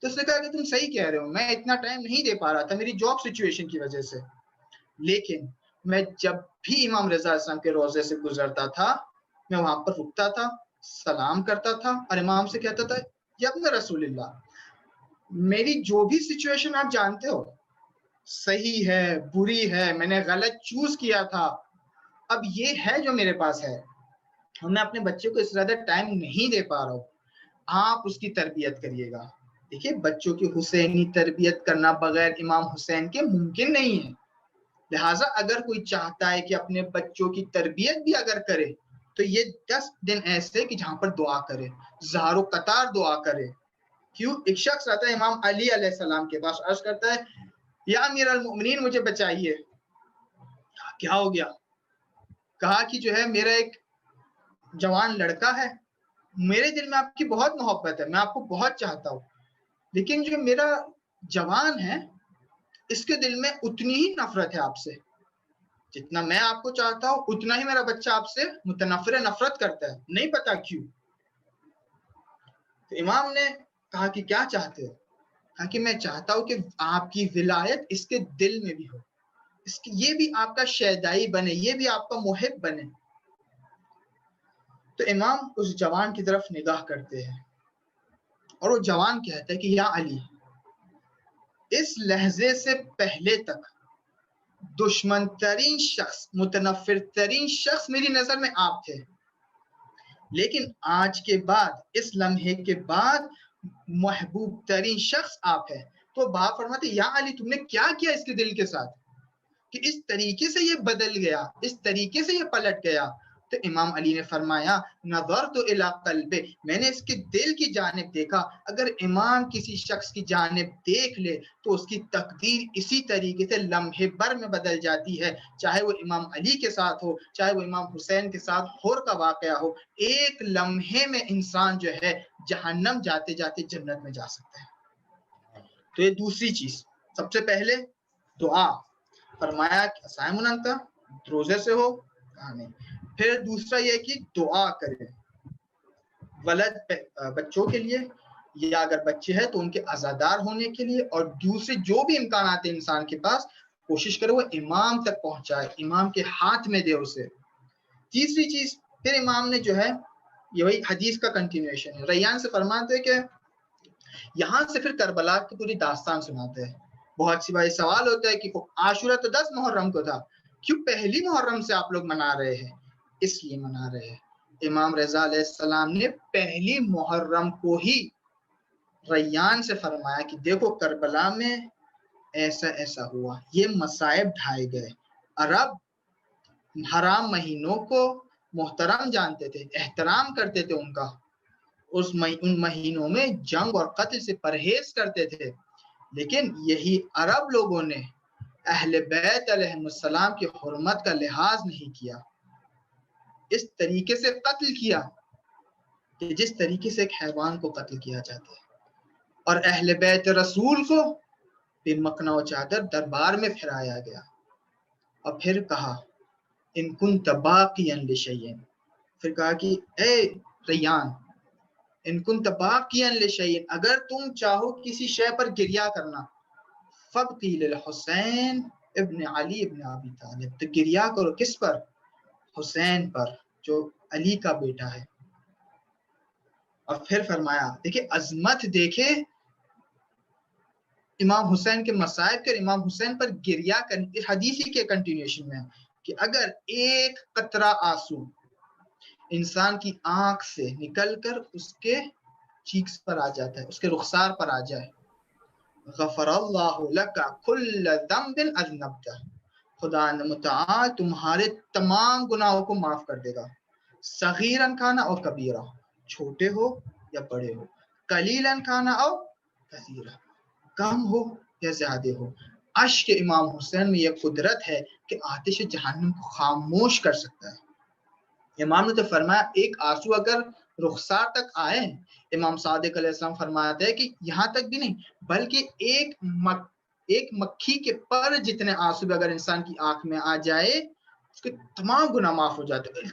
تو اس نے کہا کہ تم صحیح کہہ رہے ہو، میں اتنا ٹائم نہیں دے پا رہا تھا میری جاب سچویشن کی وجہ سے، لیکن میں جب بھی امام رضا اسلام کے روضے سے گزرتا تھا میں وہاں پر رکتا تھا، سلام کرتا تھا اور امام سے کہتا تھا یا ابن رسول اللہ، میری جو بھی سچویشن آپ جانتے ہو، صحیح ہے، بری ہے، میں نے غلط چوز کیا تھا، اب یہ ہے جو میرے پاس ہے، میں اپنے بچے کو اس زیادہ ٹائم نہیں دے پا رہا ہوں، آپ اس کی تربیت کریے گا۔ دیکھیے بچوں کی حسینی تربیت کرنا بغیر امام حسین کے ممکن نہیں ہے، لہٰذا اگر کوئی چاہتا ہے کہ اپنے بچوں کی تربیت بھی اگر کرے تو یہ 10 دن ایسے کہ جہاں پر دعا کرے، زہر و قطار دعا کرے۔ کیوں؟ ایک شخص آتا ہے امام علی علیہ السلام کے پاس، عرض کرتا ہے یا امیر المؤمنین مجھے بچائیے۔ کیا ہو گیا؟ کہا کہ جو ہے میرا ایک جوان لڑکا ہے، میرے دل میں آپ کی بہت محبت ہے، میں آپ کو بہت چاہتا ہوں، لیکن جو میرا جوان ہے اس کے دل میں اتنی ہی نفرت ہے آپ سے، جتنا میں آپ کو چاہتا ہوں اتنا ہی میرا بچہ آپ سے متنفر نفرت کرتا ہے، نہیں پتا کیوں۔ تو امام نے کہا کہ کیا چاہتے ہو؟ کہا کہ میں چاہتا ہوں کہ آپ کی ولایت اس کے دل میں بھی ہو، یہ بھی آپ کا شیدائی بنے، یہ بھی آپ کا محب بنے۔ تو امام اس جوان کی طرف نگاہ کرتے ہیں اور وہ جوان کہتا ہے کہ یا علی، اس لحظے سے پہلے تک دشمن ترین شخص، متنفر ترین شخص میری نظر میں آپ تھے، لیکن آج کے بعد، اس لمحے کے بعد محبوب ترین شخص آپ ہے۔ تو باپ فرماتے یا علی تم نے کیا کیا اس کے دل کے ساتھ کہ اس طریقے سے یہ بدل گیا، اس طریقے سے یہ پلٹ گیا؟ تو امام علی نے فرمایا نظرت الی قلبہ، میں نے اس کے دل کی جانب دیکھا۔ اگر امام کسی شخص کی جانب دیکھ لے تو اس کی تقدیر اسی طریقے سے لمحے بھر میں بدل جاتی ہے، چاہے وہ امام علی کے ساتھ ہو، چاہے وہ امام حسین کے ساتھ ہور کا واقعہ ہو، ایک لمحے میں انسان جو ہے جہنم جاتے جاتے جنت میں جا سکتا ہے۔ تو یہ دوسری چیز، سب سے پہلے دعا، فرمایا کہ سائمن کا روزے سے ہو، کہا نہیں۔ پھر دوسرا یہ کہ دعا کرے ولد بچوں کے لیے، یا اگر بچے ہیں تو ان کے عزادار ہونے کے لیے، اور دوسرے جو بھی امکانات ہیں انسان کے پاس کوشش کرے وہ امام تک پہنچائے، امام کے ہاتھ میں دے اسے۔ تیسری چیز پھر امام نے جو ہے یہ وہی حدیث کا کنٹینیوشن ہے، ریان سے فرماتے ہیں کہ یہاں سے پھر کربلا کی پوری داستان سناتے ہیں۔ بہت سی بار سوال ہوتا ہے کہ عاشورہ تو 10 محرم کو تھا، کیوں پہلی محرم سے آپ لوگ منا رہے ہیں؟ اس لیے منا رہے ہیں، امام رضا علیہ السلام نے پہلی محرم کو ہی ریان سے فرمایا کہ دیکھو کربلا میں ایسا ایسا ہوا، یہ مصائب ڈھائے گئے۔ عرب حرام مہینوں کو محترم جانتے تھے، احترام کرتے تھے ان کا، ان مہینوں میں جنگ اور قتل سے پرہیز کرتے تھے، لیکن یہی عرب لوگوں نے اہل بیت علیہ السلام کی حرمت کا لحاظ نہیں کیا، اس طریقے سے قتل کیا کہ جس طریقے سے ایک حیوان کو قتل کیا جاتا ہے، اور اہل بیت رسول کو بے مکنا و چادر دربار میں پھرایا گیا۔ اور پھر کہا ان کنت باقیا لشیء، پھر کہا کہ اے ریان ان کنت باقیا لشیء، اگر تم چاہو کسی شے پر گریہ کرنا، فبقی للحسین ابن علی ابن ابی طالب، تو گریہ کرو کس پر؟ حسین پر، جو علی کا بیٹا ہے۔ اور پھر فرمایا دیکھیں عظمت، دیکھیں امام حسین کے مصائب کے، امام حسین پر گریہ کرنے، حدیثی کے کنٹینیوشن میں کہ اگر ایک قطرہ آنسو انسان کی آنکھ سے نکل کر اس کے چیکس پر آ جاتا ہے، اس کے رخسار پر آ جائے، غفر اللہ لک کل ذنب اذنبتہ، خدا متعال تمہارے تمام گناہوں کو معاف کر دے گا، صغیرن کھانا اور کبیرہ، چھوٹے ہو یا بڑے ہو، قلیلن کھانا اور کثیرہ، کم ہو یا زیادہ ہو۔ عشق امام حسین میں یہ قدرت ہے کہ آتش جہنم کو خاموش کر سکتا ہے۔ امام نے تو فرمایا ایک آنسو اگر رخسار تک آئے، امام صادق علیہ السلام فرماتے ہیں کہ یہاں تک بھی نہیں، بلکہ ایک مکھی کے پر جتنے آنسو اگر انسان کی آنکھ میں آ جائے اس کے تمام گناہ معاف ہو جاتے ہیں۔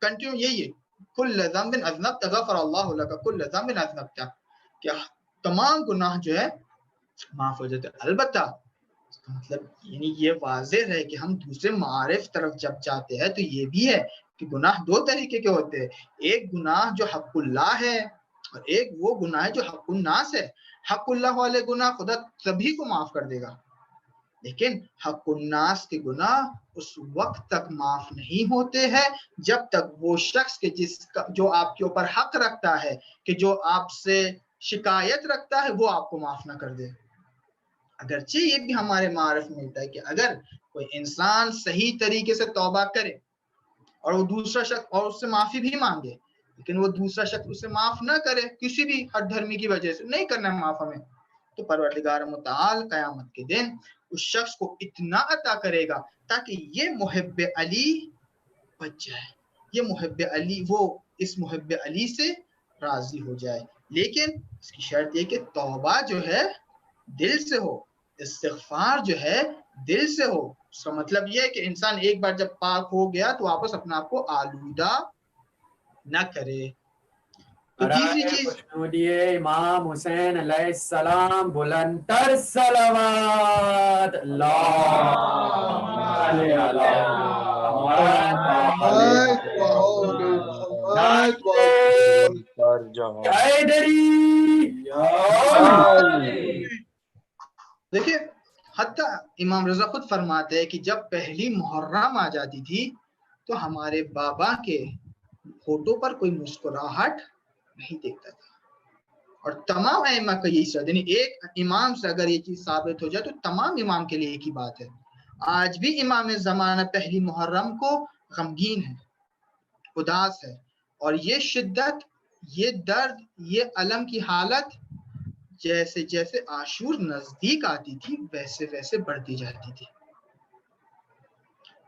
کنٹینیو یہی ہے کل ذنب اذنبت غفر اللہ لک کل ذنب اذنبت، کہ تمام گناہ جو ہے معاف ہو جاتے ہیں۔ البتہ اس کا مطلب یعنی یہ واضح ہے کہ ہم دوسرے معارف طرف جب جاتے ہیں تو یہ بھی ہے کہ گناہ دو طریقے کے ہوتے ہیں، ایک گناہ جو حق اللہ ہے اور ایک وہ گناہ ہے جو حق الناس ہے۔ حق اللہ والے گناہ خدا سبھی کو معاف کر دے گا، لیکن حق الناس کے گناہ اس وقت تک معاف نہیں ہوتے ہیں جب تک وہ شخص کے جو آپ کے اوپر حق رکھتا ہے، کہ جو آپ سے شکایت رکھتا ہے، وہ آپ کو معاف نہ کر دے۔ اگرچہ یہ بھی ہمارے معارف میں ملتا ہے کہ اگر کوئی انسان صحیح طریقے سے توبہ کرے اور وہ دوسرا شخص اور اس سے معافی بھی مانگے، لیکن وہ دوسرا شخص اسے معاف نہ کرے کسی بھی ہٹ دھرمی کی وجہ سے، نہیں کرنا معاف ہمیں، تو پروردگار متعال قیامت کے دن اس شخص کو اتنا عطا کرے گا تاکہ یہ محب علی بچ جائے، یہ محب علی، وہ اس محب علی سے راضی ہو جائے۔ لیکن اس کی شرط یہ کہ توبہ جو ہے دل سے ہو، استغفار جو ہے دل سے ہو۔ اس کا مطلب یہ ہے کہ انسان ایک بار جب پاک ہو گیا تو واپس اپنے آپ کو آلودہ نہ کرے۔ تو تیسری چیز، امام حسین علیہ السلام، بلندر صلوات دیکھیے حتیٰ امام رضا خود فرماتے ہیں کہ جب پہلی محرم آ جاتی تھی تو ہمارے بابا کے ہونٹوں پر کوئی مسکراہٹ نہیں دیکھتا تھا، اور تمام ائمہ کا یہی ساتھ، یعنی ایک امام سے اگر یہ چیز ثابت ہو جائے تو تمام امام کے لیے ایک ہی بات ہے۔ آج بھی امام زمانہ پہلی محرم کو غمگین ہے، اداس ہے، اور یہ شدت، یہ درد، یہ الم کی حالت جیسے جیسے عاشور نزدیک آتی تھی ویسے ویسے بڑھتی جاتی تھی۔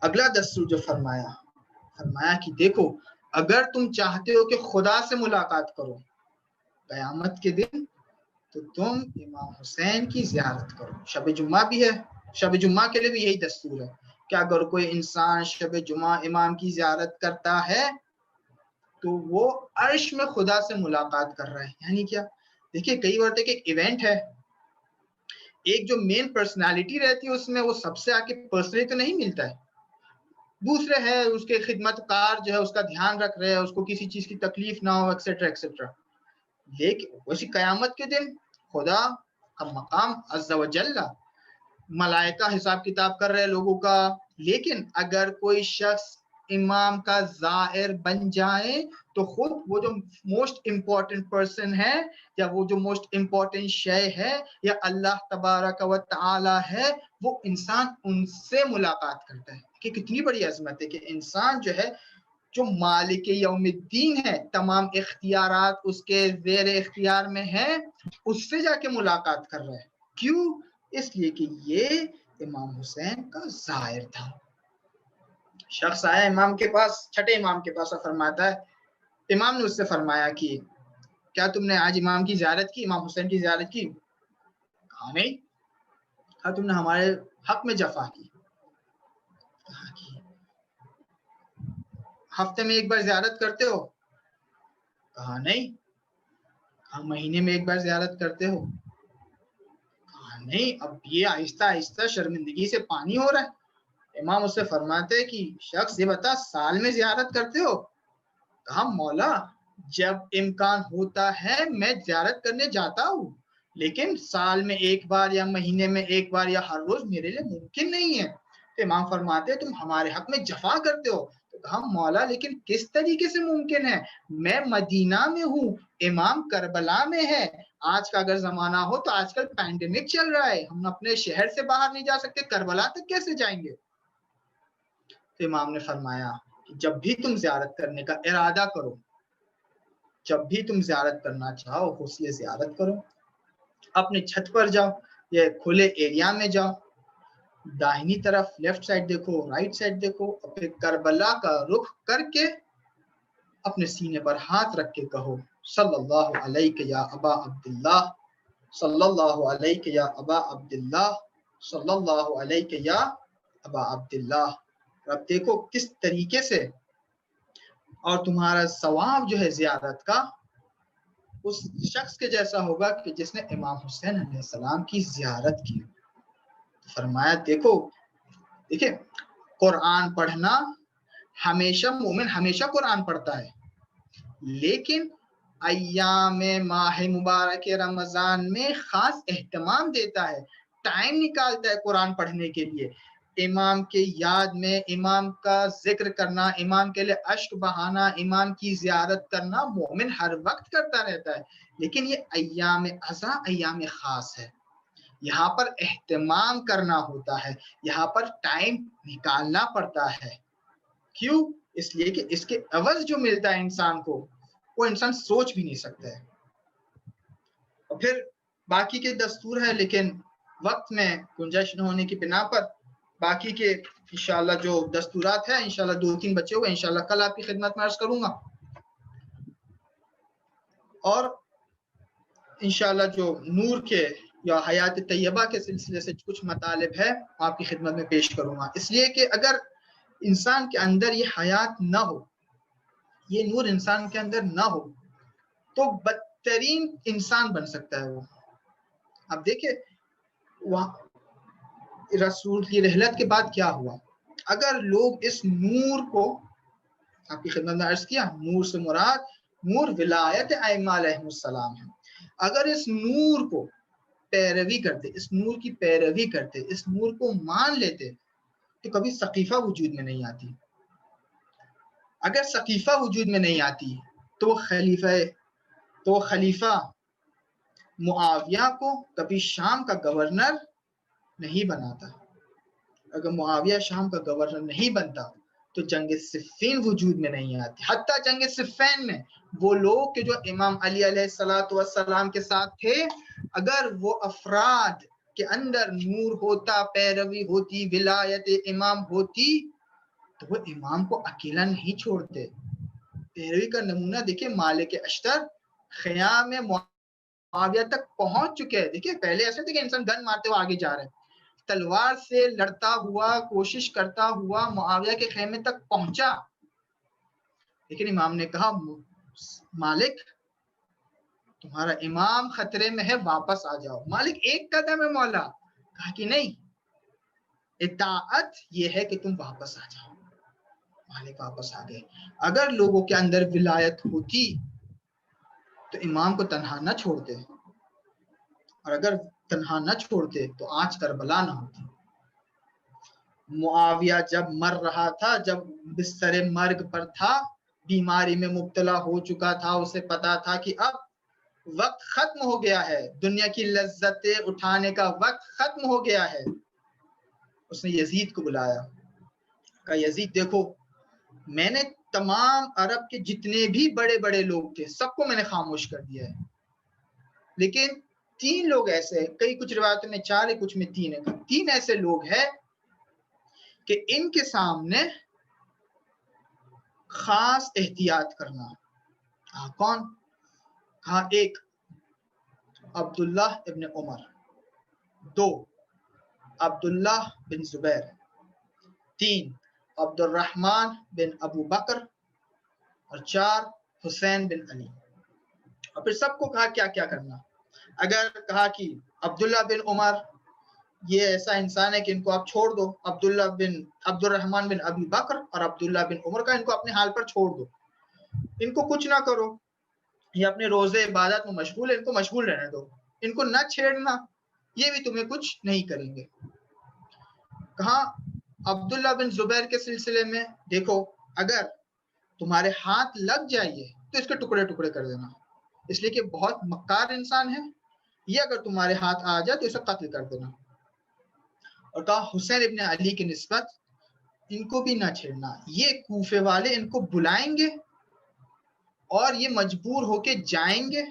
اگلا دستور جو فرمایا کہ دیکھو اگر تم چاہتے ہو کہ خدا سے ملاقات کرو قیامت کے دن تو تم امام حسین کی زیارت کرو۔ شب جمعہ بھی ہے، شب جمعہ کے لیے بھی یہی دستور ہے کہ اگر کوئی انسان شب جمعہ امام کی زیارت کرتا ہے تو وہ عرش میں خدا سے ملاقات کر رہا ہے۔ یعنی کیا؟ دیکھیے کئی بار کہ ایک ایونٹ ہے، ایک جو مین پرسنالٹی رہتی ہے اس میں وہ سب سے آگے پرسنلی تو نہیں ملتا ہے، دوسرے ہے اس کے خدمت کار جو ہے اس کا دھیان رکھ رہے ہیں، اس کو کسی چیز کی تکلیف نہ ہو، ایکسیٹرا ایکسیٹرا۔ لیکن ویسی قیامت کے دن خدا کا مقام عز و جل، ملائکہ حساب کتاب کر رہے لوگوں کا، لیکن اگر کوئی شخص امام کا زائر بن جائے تو خود وہ جو موسٹ امپورٹنٹ پرسن ہے یا وہ جو موسٹ امپورٹنٹ شے ہے یا اللہ تبارک و تعالی ہے، وہ انسان ان سے ملاقات کرتا ہے۔ کہ کتنی بڑی عظمت ہے کہ انسان جو ہے جو مالک یوم الدین ہے، تمام اختیارات اس کے زیر اختیار میں ہے، اس سے جا کے ملاقات کر رہا ہے۔ کیوں؟ اس لیے کہ یہ امام حسین کا زائر تھا۔ شخص آیا امام کے پاس، چھٹے امام کے پاس، اور فرماتا ہے، امام نے اس سے فرمایا کہ کیا تم نے آج امام کی زیارت کی، امام حسین کی زیارت کی؟ کہا نہیں۔ کہا تم نے ہمارے حق میں جفا کی؟ کہا کی۔ ہفتے میں ایک بار زیارت کرتے ہو؟ کہا نہیں۔ کہا مہینے میں ایک بار زیارت کرتے ہو؟ کہا نہیں۔ اب یہ آہستہ آہستہ شرمندگی سے پانی ہو رہا ہے۔ امام اس سے فرماتے کہ شخص یہ بتا سال میں زیارت کرتے ہو؟ کہا مولا جب امکان ہوتا ہے میں زیارت کرنے جاتا ہوں، لیکن سال میں ایک بار یا مہینے میں ایک بار یا ہر روز میرے لیے ممکن نہیں ہے۔ تو امام فرماتے تم ہمارے حق میں جفا کرتے ہو۔ تو کہا مولا لیکن کس طریقے سے ممکن ہے؟ میں مدینہ میں ہوں، امام کربلا میں ہے، آج کا اگر زمانہ ہو تو آج کل پینڈیمک چل رہا ہے، ہم اپنے شہر سے باہر نہیں جا سکتے، کربلا تک کیسے جائیں گے؟ تو امام نے فرمایا کہ جب بھی تم زیارت کرنے کا ارادہ کرو، جب بھی تم زیارت کرنا چاہو حسن زیارت کرو، اپنے چھت پر جاؤ یا کھلے ایریا میں جاؤ، داہنی طرف لیفٹ سائڈ دیکھو، رائٹ سائڈ دیکھو، اور پھر کربلا کا رخ کر کے اپنے سینے پر ہاتھ رکھ کے کہو صلی اللہ علیہ یا ابا عبداللہ، صلی اللہ علیہ یا ابا عبداللہ، صلی اللہ علیہ یا ابا عبداللہ۔ اب دیکھو کس طریقے سے، اور تمہارا ثواب جو ہے زیارت کا اس شخص کے جیسا ہوگا کہ جس نے امام حسین علیہ السلام کی زیارت کی۔ فرمایا دیکھیں قرآن پڑھنا، ہمیشہ مومن ہمیشہ قرآن پڑھتا ہے، لیکن ایام ماہ مبارک رمضان میں خاص اہتمام دیتا ہے، ٹائم نکالتا ہے قرآن پڑھنے کے لیے، امام کے یاد میں امام کا ذکر کرنا، امام کے لیے اشک بہانا، امام کی زیارت کرنا مومن ہر وقت کرتا رہتا ہے، لیکن یہ ایام عزا ایام خاص ہے، یہاں پر اہتمام کرنا ہوتا ہے، یہاں پر ٹائم نکالنا پڑتا ہے۔ کیوں؟ اس لیے کہ اس کے عوض جو ملتا ہے انسان کو وہ انسان سوچ بھی نہیں سکتا ہے۔ اور پھر باقی کے دستور ہے، لیکن وقت میں گنجائش نہ ہونے کی بنا پر باقی کے انشاءاللہ جو دستورات ہیں انشاءاللہ 2-3 بچے ہوئے انشاءاللہ کل آپ کی خدمت میں عرض کروں گا، اور انشاءاللہ جو نور کے یا حیات طیبہ کے سلسلے سے کچھ مطالب ہے آپ کی خدمت میں پیش کروں گا، اس لیے کہ اگر انسان کے اندر یہ حیات نہ ہو، یہ نور انسان کے اندر نہ ہو تو بدترین انسان بن سکتا ہے وہ۔ اب دیکھیں رسول کی رحلت کے بعد کیا ہوا، اگر لوگ اس نور کو، آپ کی خدمت میں عرض کیا نور سے مراد نور ولایت ائمہ علیہ السلام ہے، اگر اس نور کو پیروی کرتے، اس نور کی پیروی کرتے، اس نور کو مان لیتے تو کبھی سقیفہ وجود میں نہیں آتی۔ اگر سقیفہ وجود میں نہیں آتی تو خلیفہ معاویہ کو کبھی شام کا گورنر نہیں بناتا۔ اگر معاویہ شام کا گورنر نہیں بنتا تو جنگ صفین وجود میں نہیں آتی۔ حتیٰ جنگ صفین میں وہ لوگ کہ جو امام علی علیہ السلام کے ساتھ تھے، اگر وہ افراد کے اندر نور ہوتا، پیروی ہوتی، ولایت امام ہوتی تو وہ امام کو اکیلا نہیں چھوڑتے۔ پیروی کا نمونہ دیکھیں، مالک اشتر خیام معاویہ تک پہنچ چکے ہیں۔ دیکھیں پہلے ایسے تھے کہ انسان گن مارتے ہوئے آگے جا رہے ہیں، تلوار سے لڑتا ہوا، کوشش کرتا ہوا معاویہ کے خیمے تک پہنچا، لیکن امام نے کہا مالک تمہارا امام خطرے میں ہے، واپس آ جاؤ۔ مالک ایک قدم ہے مولا، کہا کہ نہیں، اطاعت یہ ہے کہ تم واپس آ جاؤ۔ مالک واپس آ گئے۔ اگر لوگوں کے اندر ولایت ہوتی تو امام کو تنہا نہ چھوڑتے، اور اگر تنہا نہ چھوڑتے تو آج کربلا نہ ہوتی۔ معاویہ جب مر رہا تھا، جب بستر مرگ پر تھا، بیماری میں مبتلا ہو چکا تھا، اسے پتا تھا کہ اب وقت ختم ہو گیا ہے، دنیا کی لذتیں اٹھانے کا وقت ختم ہو گیا ہے۔ اس نے یزید کو بلایا، کہا یزید دیکھو، میں نے تمام عرب کے جتنے بھی بڑے بڑے لوگ تھے سب کو میں نے خاموش کر دیا ہے، لیکن 3 لوگ ایسے ہیں، کئی کچھ روایتوں میں 4 ہے، کچھ میں 3 ہے، 3 ایسے لوگ ہیں کہ ان کے سامنے خاص احتیاط کرنا۔ کون؟ کہا 1 عبداللہ ابن عمر، 2 عبداللہ بن زبیر، 3 عبد الرحمن بن ابو بکر، اور 4 حسین بن علی۔ اور پھر سب کو کہا کیا کیا کرنا۔ اگر کہا کہ عبداللہ بن عمر یہ ایسا انسان ہے کہ ان کو آپ چھوڑ دو، عبد الرحمن بن ابی بکر اور عبداللہ بن عمر کا ان کو اپنے حال پر چھوڑ دو، ان کو کچھ نہ کرو، یہ اپنے روزے عبادت میں مشغول ہے، ان کو مشغول رہنے دو، ان کو نہ چھیڑنا، یہ بھی تمہیں کچھ نہیں کریں گے۔ کہا عبداللہ بن زبیر کے سلسلے میں دیکھو، اگر تمہارے ہاتھ لگ جائیے تو اس کے ٹکڑے ٹکڑے کر دینا، اس لیے کہ بہت مکار انسان ہے، یہ اگر تمہارے ہاتھ آ جائے تو اسے قتل کر دینا۔ اور کہا حسین ابن علی کی نسبت ان کو بھی نہ چھیڑنا، یہ کوفے والے ان کو بلائیں گے اور یہ مجبور ہو کے جائیں گے،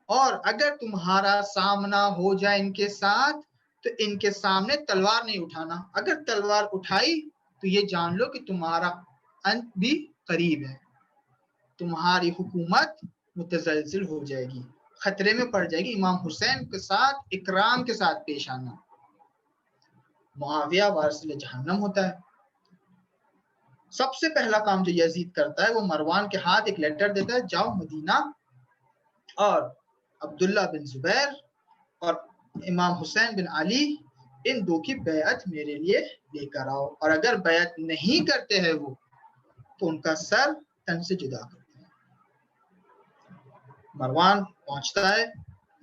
اور اگر تمہارا سامنا ہو جائے ان کے ساتھ تو ان کے سامنے تلوار نہیں اٹھانا، اگر تلوار اٹھائی تو یہ جان لو کہ تمہارا انت بھی قریب ہے، تمہاری حکومت متزلزل ہو جائے گی، خطرے میں پڑ جائے گی۔ امام حسین کے ساتھ اکرام کے ساتھ پیش آنا۔ معاویہ وارث جہنم ہوتا ہے۔ سب سے پہلا کام جو یزید کرتا ہے وہ مروان کے ہاتھ ایک لیٹر دیتا ہے، جاؤ مدینہ اور عبداللہ بن زبیر اور امام حسین بن علی ان 2 کی بیعت میرے لیے لے کر آؤ، اور اگر بیعت نہیں کرتے ہیں وہ تو ان کا سر تن سے جدا کرتے ہیں۔ مروان پہنچتا ہے،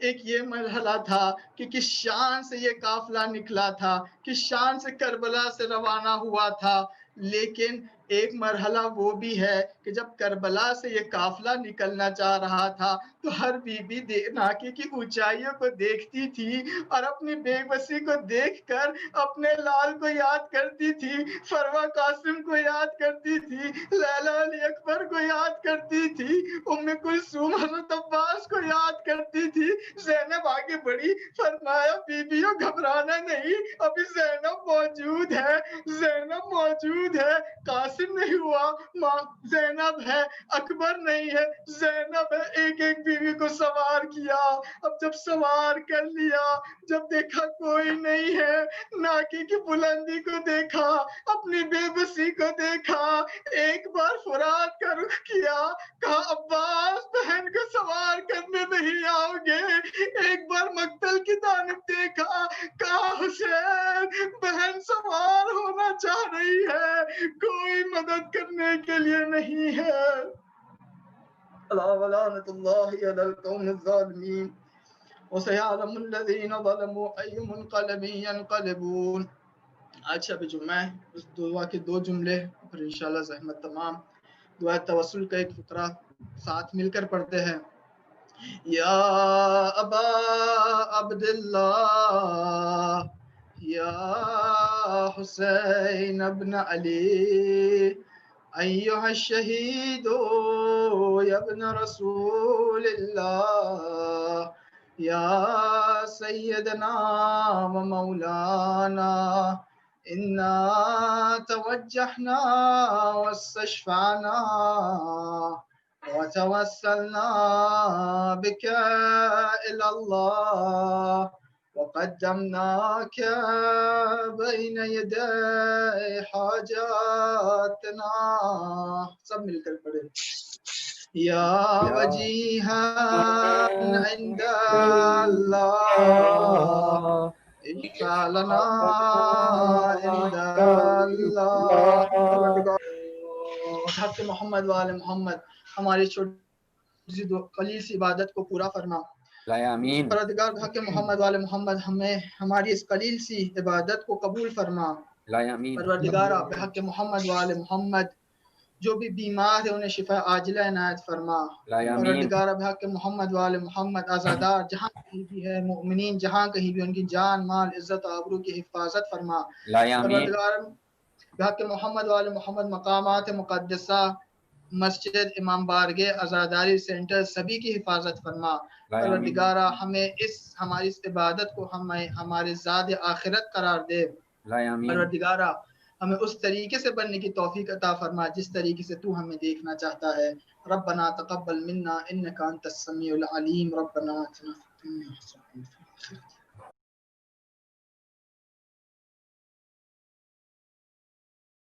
ایک یہ مرحلہ تھا کہ کس شان سے یہ قافلہ نکلا تھا، کس شان سے کربلا سے روانہ ہوا تھا، لیکن ایک مرحلہ وہ بھی ہے کہ جب کربلا سے یہ قافلہ نکلنا چاہ رہا تھا تو ہر بی بی ناکے کی اونچائیوں کو دیکھتی تھی اور اپنی بے بسی کو دیکھ کر اپنے لال کو یاد کرتی تھی، فروا قاسم کو یاد کرتی تھی، لیلا علی اکبر کو یاد کرتی تھی، ام کلثوم حضرت عباس کو یاد کرتی تھی، زینب آگے بڑی، فرمایا بیبیوں گھبرانا نہیں، ابھی زینب موجود ہے، زینب موجود ہے، قاسم نہیں ہوا، زینب ہے، اکبر نہیں ہے، زینب ہے۔ ایک ایک بیوی کو سوار کیا، اب جب سوار کر لیا، جب دیکھا کوئی نہیں ہے، ناکے کی بلندی کو دیکھا، اپنی بے بسی کو دیکھا، ایک بار فرات کا رخ کیا، کہا عباس بہن کو سوار کرنے نہیں آؤ گے، ایک بار مقتل کی جانب دیکھا، کہا حسین بہن سوار ہونا چاہ رہی ہے، کوئی مدد کرنے کے لیے نہیں ہے۔ اللہ ولعنت اللہ علی القوم الظالمین وسيعلم الذين ظلموا أي منقلب ينقلبون۔ آج شب جمعہ اس دعا کے 2 جملے پھر انشاءاللہ زحمت تمام دعا توسل کا ایک فقرہ ساتھ مل کر پڑھتے ہیں۔ یا ابا عبداللہ یا حسین ابن علی ایہا الشہید یا ابن رسول اللہ یا سیدنا و مولانا انا توجہنا واستشفعنا وتوسلنا بك إلى الله وقدمناك بين يدي حاجاتنا۔ سب مل کر پڑھے۔ یا وجیہا عند اللہ اشفع لنا عند اللہ۔ حق محمد وآل محمد ہماری چھوٹی سی قلیل سی عبادت کو پورا فرما۔ آمین۔ پروردگار حق محمد وآل محمد ہمیں ہماری اس قلیل سی عبادت کو قبول فرما۔ آمین۔ پروردگار بحق محمد وآل محمد جو بھی بیمار ہے انہیں شفا عاجلہ عنایت فرما۔ پروردگار بحق محمد وآل محمد آزادار جہاں کہیں بھی ہے، مؤمنین جہاں کہیں بھی، ان کی جان مال عزت و آبرو کی حفاظت فرما۔ پروردگار بحق محمد وآل محمد مقامات مقدسہ، مسجد، امام بارگاہ، عزاداری سینٹر سبھی کی حفاظت فرما۔ پروردگارہ ہمیں ہماری اس عبادت کو ہمارے زاد آخرت قرار دے۔ پروردگارہ ہمیں اس طریقے سے بننے کی توفیق عطا فرما جس طریقے سے تو ہمیں دیکھنا چاہتا ہے۔ ربنا تقبل منا انک انت السمیع العلیم، ربنا آتنا فی الدنیا حسنۃ